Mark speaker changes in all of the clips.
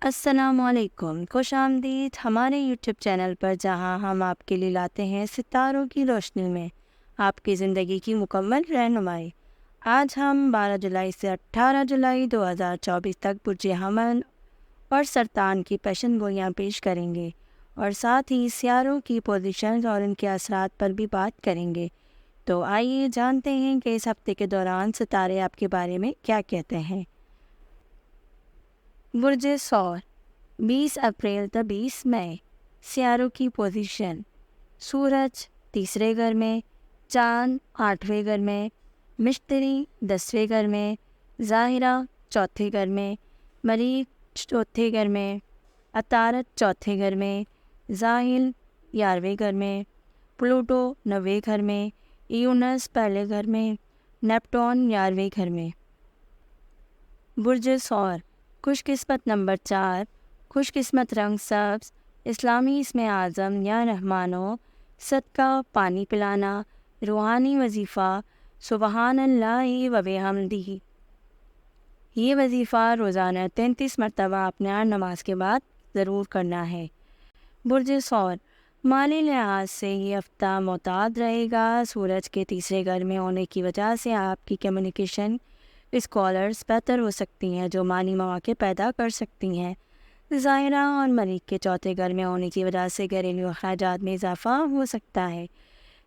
Speaker 1: السلام علیکم، خوش آمدید ہمارے یوٹیوب چینل پر، جہاں ہم آپ کے لیے لاتے ہیں ستاروں کی روشنی میں آپ کی زندگی کی مکمل رہنمائی۔ آج ہم 12 جولائی سے 18 جولائی 2024 تک برج حمل اور سرطان کی پیشن گوئیاں پیش کریں گے، اور ساتھ ہی سیاروں کی پوزیشنز اور ان کے اثرات پر بھی بات کریں گے۔ تو آئیے جانتے ہیں کہ اس ہفتے کے دوران ستارے آپ کے بارے میں کیا کہتے ہیں۔ برج ثور، 20 اپریل تا 20 مئی۔ سیاروں کی پوزیشن: سورج تیسرے گھر میں، چاند 8ویں گھر میں، مشتری 10ویں گھر میں، ظاہرہ چوتھے گھر میں، مریخ چوتھے گھر میں، عطارد چوتھے گھر میں، زحل 11ویں گھر میں، پلوٹو 9ویں گھر میں، یونس پہلے گھر میں، نیپٹون 11ویں گھر میں۔ برج ثور، خوش قسمت نمبر 4، خوش قسمت رنگ سبز، اسلامی اسم اعظم یا رحمانو، صدقہ پانی پلانا، روحانی وظیفہ سبحان اللہ و بحمدہ۔ یہ وظیفہ روزانہ 33 مرتبہ اپنے ہر نماز کے بعد ضرور کرنا ہے۔ برج ثور، مالی لحاظ سے یہ ہفتہ معتدل رہے گا۔ سورج کے تیسرے گھر میں ہونے کی وجہ سے آپ کی کمیونیکیشن اسکالرز بہتر ہو سکتی ہیں، جو مالی مواقع پیدا کر سکتی ہیں۔ ظاہرہ اور مریخ کے چوتھے گھر میں ہونے کی وجہ سے گھریلو اخراجات میں اضافہ ہو سکتا ہے۔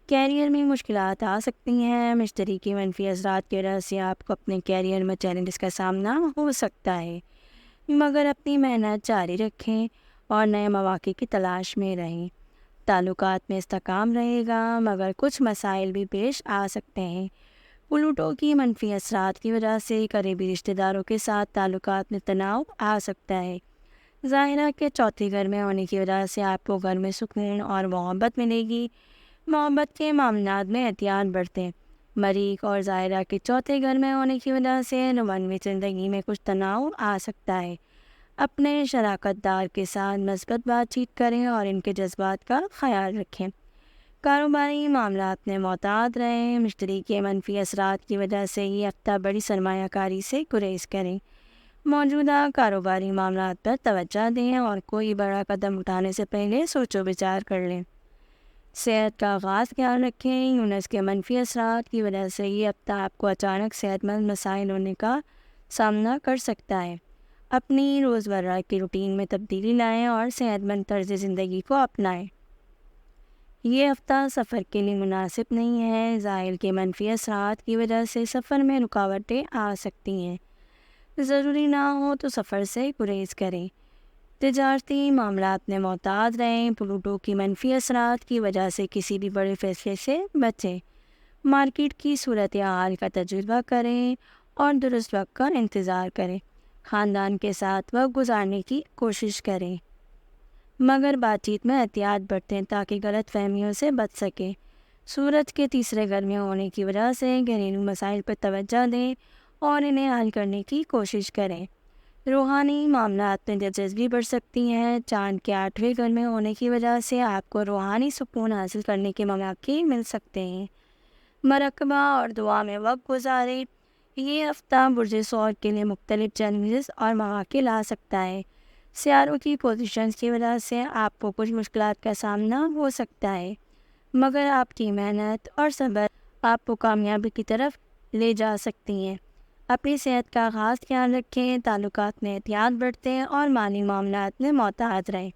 Speaker 1: کیریئر میں مشکلات آ سکتی ہیں۔ مشتری کی منفی اثرات کی وجہ سے آپ کو اپنے کیریئر میں چیلنجز کا سامنا ہو سکتا ہے، مگر اپنی محنت جاری رکھیں اور نئے مواقع کی تلاش میں رہیں۔ تعلقات میں استحکام رہے گا، مگر کچھ مسائل بھی پیش آ سکتے ہیں۔ پلوٹو کی منفی اثرات کی وجہ سے قریبی رشتہ داروں کے ساتھ تعلقات میں تناؤ آ سکتا ہے۔ ظاہرہ کے چوتھے گھر میں ہونے کی وجہ سے آپ کو گھر میں سکون اور محبت ملے گی۔ محبت کے معاملات میں احتیاط برتیں۔ مریخ اور ظاہرہ کے چوتھے گھر میں ہونے کی وجہ سے رومانوی زندگی میں کچھ تناؤ آ سکتا ہے۔ اپنے شراکت دار کے ساتھ مثبت بات چیت کریں اور ان کے جذبات کا خیال رکھیں۔ کاروباری معاملات میں محتاط رہیں۔ مشتری کے منفی اثرات کی وجہ سے یہ ہفتہ بڑی سرمایہ کاری سے گریز کریں۔ موجودہ کاروباری معاملات پر توجہ دیں اور کوئی بڑا قدم اٹھانے سے پہلے سوچ و بچار کر لیں۔ صحت کا خاص خیال رکھیں۔ یونس کے منفی اثرات کی وجہ سے یہ ہفتہ آپ کو اچانک صحت مند مسائل ہونے کا سامنا کر سکتا ہے۔ اپنی روزمرہ کی روٹین میں تبدیلی لائیں اور صحت مند طرز زندگی کو اپنائیں۔ یہ ہفتہ سفر کے لیے مناسب نہیں ہے۔ زحل کے منفی اثرات کی وجہ سے سفر میں رکاوٹیں آ سکتی ہیں۔ ضروری نہ ہو تو سفر سے گریز کریں۔ تجارتی معاملات میں محتاط رہیں۔ پلوٹو کی منفی اثرات کی وجہ سے کسی بھی بڑے فیصلے سے بچیں۔ مارکیٹ کی صورتحال کا تجربہ کریں اور درست وقت کا انتظار کریں۔ خاندان کے ساتھ وقت گزارنے کی کوشش کریں، مگر بات چیت میں احتیاط برتیں تاکہ غلط فہمیوں سے بچ سکیں۔ سورج کے تیسرے گھر میں ہونے کی وجہ سے گھریلو مسائل پر توجہ دیں اور انہیں حل کرنے کی کوشش کریں۔ روحانی معاملات میں دلچسپی بڑھ سکتی ہیں۔ چاند کے 8ویں گھر میں ہونے کی وجہ سے آپ کو روحانی سکون حاصل کرنے کے مواقع مل سکتے ہیں۔ مراقبہ اور دعا میں وقت گزاریں۔ یہ ہفتہ برج ثور کے لیے مختلف چیلنجز اور مواقع لا سکتا ہے۔ سیاروں کی پوزیشنز کی وجہ سے آپ کو کچھ مشکلات کا سامنا ہو سکتا ہے، مگر آپ کی محنت اور صبر آپ کو کامیابی کی طرف لے جا سکتی ہیں۔ اپنی صحت کا خاص خیال رکھیں، تعلقات میں احتیاط برتیں اور مالی معاملات میں محتاط رہیں۔